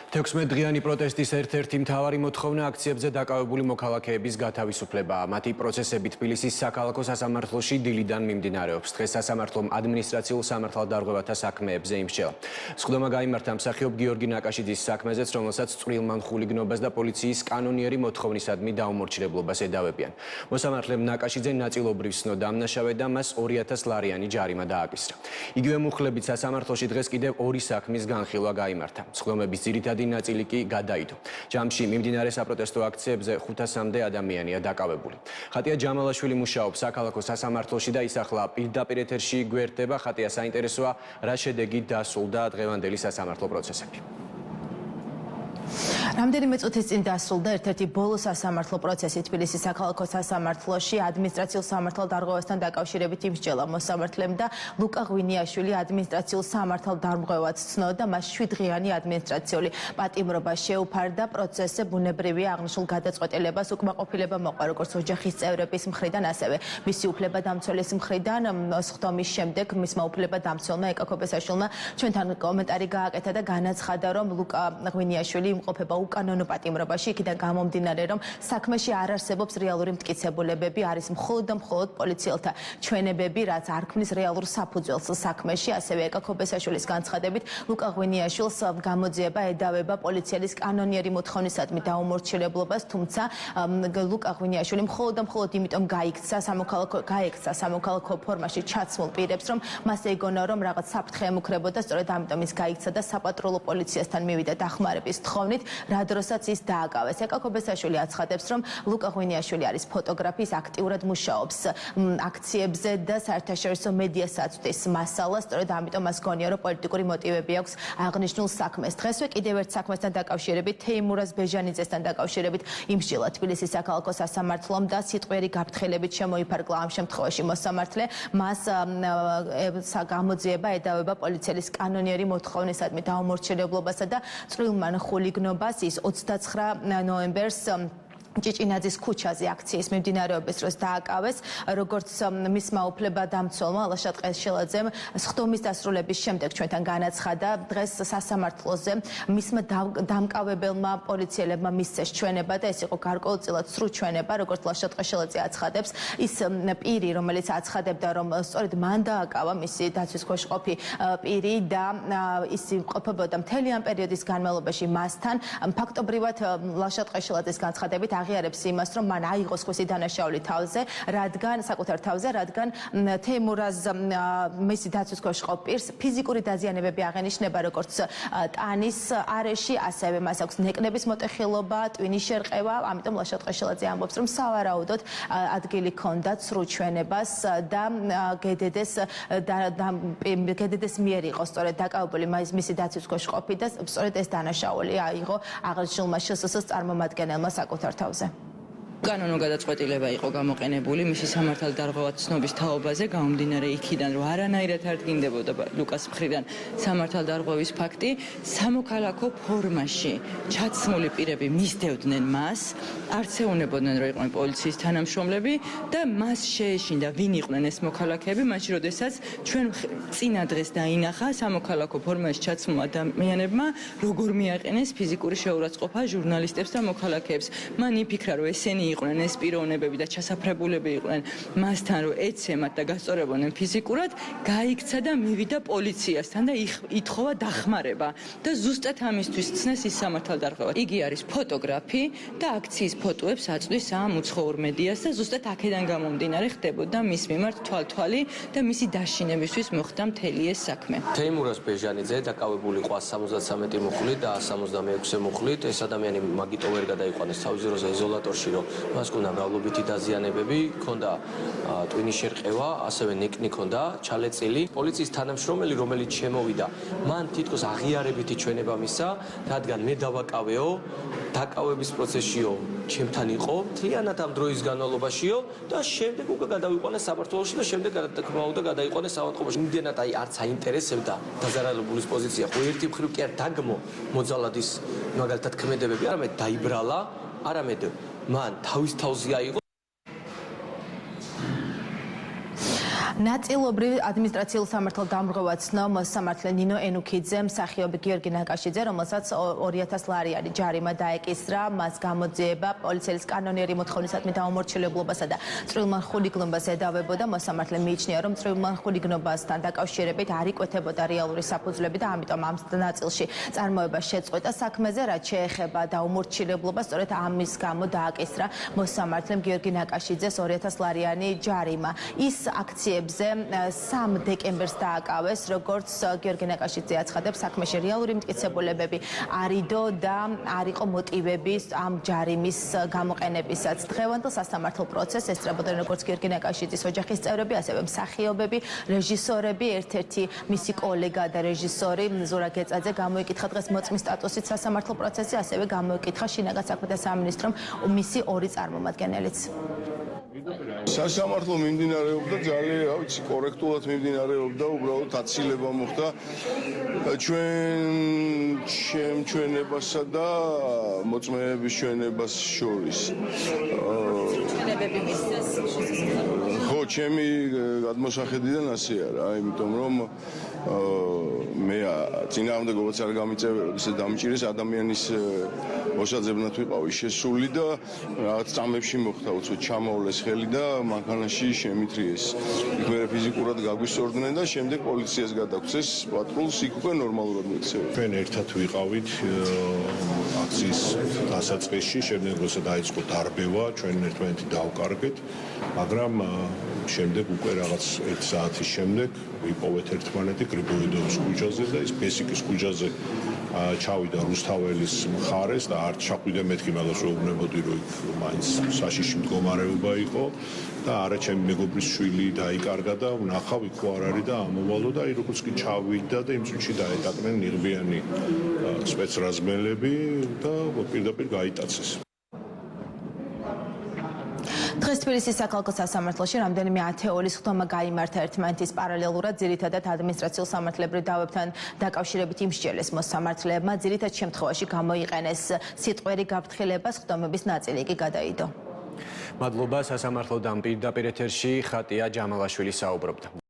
16-დღიანი პროტესტის ერთ-ერთი მთავარი მოთხოვნა აქციებზე დაკავებული მოქალაქეების გათავისუფლებაა. მათი პროცესები თბილისის საქალაქო სასამართლოში დილიდან მიმდინარეობს. დღეს სასამართლომ ადმინისტრაციულ სამართალდარღვევათა საქმეებზე იმსჯელა. სხდომა გაიმართა მსახიობ გიორგი ნაკაშიძის საქმეზეც, რომელსაც წვრილმან ხულიგნობას და პოლიციის კანონიერი მოთხოვნისადმი დაუმორჩილებლობას ედავებიან. მოსამართლემ ნაკაშიძე ნაწილობრივ სცნო დამნაშავედ და მას 2000 ლარიანი ჯარიმა დააკისრა. იგივე მუხლებით სასამართლოში დღეს კიდევ ორი საქმის განხილვა გაიმართა. სხდომების ძირითადი ნაწილი კი გადაიდო. ჯამში მიმდინარე საპროტესტო აქციებზე 500-მდე ადამიანია დაკავებული. ხატია ჯამალაშვილი მუშაობს საქალაქო სასამართლოში და ის ახლა პირდაპირ ეთერში გვერდება. ხატია, საინტერესოა, რა შედეგით დასრულდა დღევანდელი სასამართლო პროცესები. რამდენიმე წუთის წინ დასრულდა ერთ-ერთი ბოლო სასამართლო პროცესი თბილისის საქალაქო სასამართლოში ადმინისტრაციულ სამართალდარღვევასთან დაკავშირებით იმსჯელა. მოსამართლემ და ლუკა ღვინიაშვილი ადმინისტრაციულ სამართალდარღვევას ცნო და მას 7 დღიანი ადმინისტრაციული პატიმრობა შეუფარდა. პროცესზე ბუნებრივია აღნიშნულ გადაწყვეტილებას უკმაყოფილება მოყვა როგორც ოჯახის წევრების მხრიდან, ასევე მისი უფლებადამცველის მხრიდან. სხდომის შემდეგ მისმა უფლებადამცველმა ეკა ქობესაშვილმა ჩვენთან კომენტარი გააკეთა და განაცხადა, რომ ლუკა ღვინიაშვილი იმყოფება უკანონო პატიმრობაში, იქიდან გამომდინარე, რომ საქმეში არ არსებობს რეალური მტკიცებულებები, არის მხოლოდ და მხოლოდ პოლიციელთა ჩვენებები, რაც არ ქმნის რეალურ საფუძველს საქმეში. ასევე ეკა ქობესაშვილის განცხადებით, ლუკა ღვინიაშვილს გამოძიება ედავება პოლიციელის კანონიერი მოთხოვნისადმი დაუმორჩილებლობას, თუმცა ლუკა ღვინიაშვილი მხოლოდ და მხოლოდ იმიტომ გაიქცა სამოქალაქო ფორმაში ჩაცმულ პირებს, რომ მას ეგონა, რომ რაღაც საფრთხე ემუქრებოდა, სწორედ ამიტომ ის გაიქცა და საპატრულო პოლიციასთან მივიდა დახმარების თხოვნით. რა დროსაც ის დააკავეს. ეკა ქობესაშვილი აცხადებს, რომ ლუკა ღვინიაშვილი არის ფოტოგრაფი, ის აქტიურად მუშაობს აქციებზე და საერთაშორისო მედიას აწვდის მასალას, სწორედ ამიტომ მას გონია, რომ პოლიტიკური მოტივები აქვს აღნიშნულ საქმეს. დღესვე კიდევ ერთ საქმესთან დაკავშირებით, თეიმურაზ ბეჟანიძესთან დაკავშირებით იმსჯელა თბილისის საქალაქო სასამართლომ და სიტყვიერი გაფრთხილებით შემოიფარგლა ამ შემთხვევაში მოსამართლე. მას გამოძიება ედავება პოლიციელის კანონიერი მოთხოვნისადმი დაუმორჩილებლობასა და წვრილმან ხულიგნობას. ის 29 ნოემბერს ჭიჭინაძის ქუჩაზე აქციის მიმდინარეობის დროს დააკავეს. როგორც მისმა უფლებადამცველმა ალაშა ტყეშელაძემ სხდომის დასრულების შემდეგ ჩვენთან განაცხადა, დღეს სასამართლოზე მისმა დამკავებელმა პოლიციელებმა მისცეს ჩვენება და ეს იყო გარკვეულწილად სრულ ჩვენება, როგორც ალაშა ტყეშელაძე აცხადებს. ის პირი, რომელიც აცხადებდა, რომ სწორედ მან დააკავა მისი დაცვის ქვეშ ყოფი პირი და ის ყოფებოდა მთელი ამ პერიოდის განმავლობაში მასთან, ფაქტობრივად ალაშა ტყეშელაძის განცხადებით აღიარებს იმას, რომ მან აიღოს ხვისი დანაშაული თავზე, საკუთარ თავზე, რადგან თეიმურაზ მისი დაცვის ქვეშ ყოფ პირს ფიზიკური დაზიანებები აღენიშნება, როგორც ტანის არეში, ასევე მას აქვს ნეკნების მოტეხილობა, ტვინის შერყევა, ამიტომ ალაშა ტყეშელაძე ამბობს, რომ სავარაუდოდ ადგილი ჰქონდათ სრულ ჩვენებას და გედედეს მიერ იყო სწორედ დაკავებული მისი დაცვის ქვეშ ყოფი და სწორედ ეს დანაშაული აიღო აღნიშნულმა შსს წარმომადგენელმა საკუთარ თავზე. კანონო გადაწყვეტილება იყო გამოყენებული მისი სამართალდარღვევათ ცნობის თაობაზე, გამომდინარე იქიდან, რომ არანაირად არ დგინდებოდა ლუკას მხრიდან სამართალდარღვევის ფაქტი, სამოქალაქო ფორმაში ჩაცმული პირები მისდევდნენ მას, არც ეუნებოდნენ, რომ იყვნენ პოლიციის თანამშრომლები და მას შეეშინდა, ვინ იყვნენ ეს მოქალაქეები, მაშინ როდესაც ჩვენ წინა დღეს დაინახა სამოქალაქო ფორმაში ჩაცმულ ადამიანებმა, როგორ მიაყენეს ფიზიკური შეურაცხყოფა ჟურნალისტებს და მოქალაქეებს. მან იფიქრა, რომ ესენი იყვნენ ეს პიროვნებები და ჩასაფრებულები იყვნენ მასთან, რომ ეცემათ და გასწორებოდნენ ფიზიკურად, გაიქცა და მივიდა პოლიციასთან და ითხოვა დახმარება და ზუსტად ამისთვის ცნეს ის სამართალდარღვევა. იგი არის ფოტოგრაფი და აქციის ფოტოებს აწვდის ამ უცხოურ მედიას და ზუსტად აქედან გამომდინარე ხდებოდა მის მიმართ თვალთვალი და მისი დაშინებისთვის მოხდა მთელი ეს საქმე. თეიმურაზ ბეჟანიძე დაკავებული ყვა 73 მუხლით და 176 მუხლით. ეს ადამიანი მაგიტო ვერ გადაიყვანეს თავის დროზე იზოლატორში, რომ მას ქონდა მრავლობითი დაზიანებები, ქონდა ტვინის შერყევა, ასევე ნეკნი ქონდა ჩალეწილი. პოლიციის თანამშრომელი, რომელიც შემოვიდა, მან თითქოს აღიარებითი ჩვენება მისცა, რადგან მე დავაკავეო, დაკავების პროცესშიო ჩემთან იყო, მთლიანად ამ დროის განმავლობაშიო და შემდეგ უკვე გადავიყვანეს საქართველოში და შემდეგ გადაიყვანეს საავადმყოფოში. იმდენად არც აინტერესებდა დაზარალებულის პოზიცია. ხო ერთი მხრივ კი არ დაგმო მოძალადის მაგალითად ქმედებები, არამედ დაიბრალა, არამედ მან თავის თავზე აიღო ნაწილობრივ ადმინისტრაციულ სამართალ დამრღვევა ცნო მოსამართლე ნინო ენუქიძემ მსახიობი გიორგი ნაკაშიძე, რომელსაც 200 ლარიანი ჯარიმა დაეკისრა, მას გამოძიება პოლიციელის კანონიერი მოთხოვნისადმი დაუმორჩილებლობასა და წვრილმან ხულიგნობას ედავებოდა. მოსამართლე მიიჩნია, რომ წვრილმან ხულიგნობასთან დაკავშირებით არ იკვეთებოდა რეალური საფუძვლები და ამიტომ ამ ნაწილში წარმოება შეწყვეტა საქმეზე, რაც შეეხება დაუმორჩილებლობას, სწორედ ამის გამო დააკისრა მოსამართლემ გიორგი ნაკაშიძეს 200 ლარიანი ჯარიმა. ის აქციებზე 3 დეკემბერს დააკავეს, როგორც გიორგი ნაკაშიძე აცხადებს, საქმეში რეალური მტკიცებულებები არიდო და არ იყო მოტივები ამ ჯარიმის გამოყენებისაც. დღევანდელ სასამართლო პროცესს ესწრებოდნენ როგორც გიორგი ნაკაშიძის ოჯახის წევრები, ასევე მსახიობები, რეჟისორები, ერთ-ერთი მისი კოლეგა და რეჟისორი ზურა გეწაძე გამოიკითხა დღეს მოწმის სტატუსით სასამართლო პროცესი, ასევე გამოიკითხა შინაგან საქმეთა სამინისტრომ მისი 2 წარმომადგენელიც. სასამართლო მიმდინარეობდა ძალიან, რა ვიცი, კორექტულად მიმდინარეობდა, უბრალოდ აცილება მოხდა ჩვენ ჩვენებასა და მოწმეების ჩვენებას შორის. ხო, ჩემი გადმოსახედიდან ასე არა, იმიტომ რომ მე წინააღმდეგობაც არ გამიწევს და დამჭირეს ადამიანის მოსაძებნად ვიყავი შესული და რაღაც წამებში მოხდა უცბად ჩამოვლეს ხელი და მანქანაში შემithრიეს. იქ მე ფიზიკურად გაგვისწორდნენ და შემდეგ პოლიციას გადაგცეს პატრულს, იქ უკვე ნორმალურად მექცევა. ჩვენ ერთად ვიყავით აქციის დასაწყისში, შემდეგ როცა დაიწყო დარბევა, ჩვენ ერთმანეთი დავკარგეთ, მაგრამ შემდეგ უკვე რაღაც 1 საათის შემდეგ ვიპოვეთ ერთმანეთი გრიბოედოვის ქუჩაზე და ის ბესიკის ქუჩაზე ჩავიდა რუსთაველის მხარეს და არ ჩაყვიდა მეთქი მაგას რომ უნებოდი რომ იქ მაინც საშიში მდგომარეობა იყო და არა ჩემი მეგობრის შვილი დაიკარგა და ვნახავ იქ არ არის და ამოვალო და აი როგორც კი ჩავიდა და იმ წუთში დაეტაკნენ ნიღბიანი სპეცრაზმელები და პირდაპირ გაიტაცეს. დღეს თბილისის საქალაქო სასამართლოში რამდენიმე ათეულის ხდომა გაიმართა ერთმანეთის პარალელურად, ძირითადად ადმინისტრაციულ სამართლებრივ დავებთან დაკავშირებით იმსჯელეს მოსამართლეებმა, ძირითად შემთხვევაში გამოიყენეს სიტყვერი გაფრთხილებას, ხდომების ნაწილი კი გადაიდო. მადლობა, სასამართლოდან პირდაპირ ეთერში ხატია ჯამალაშვილი საუბრობდა.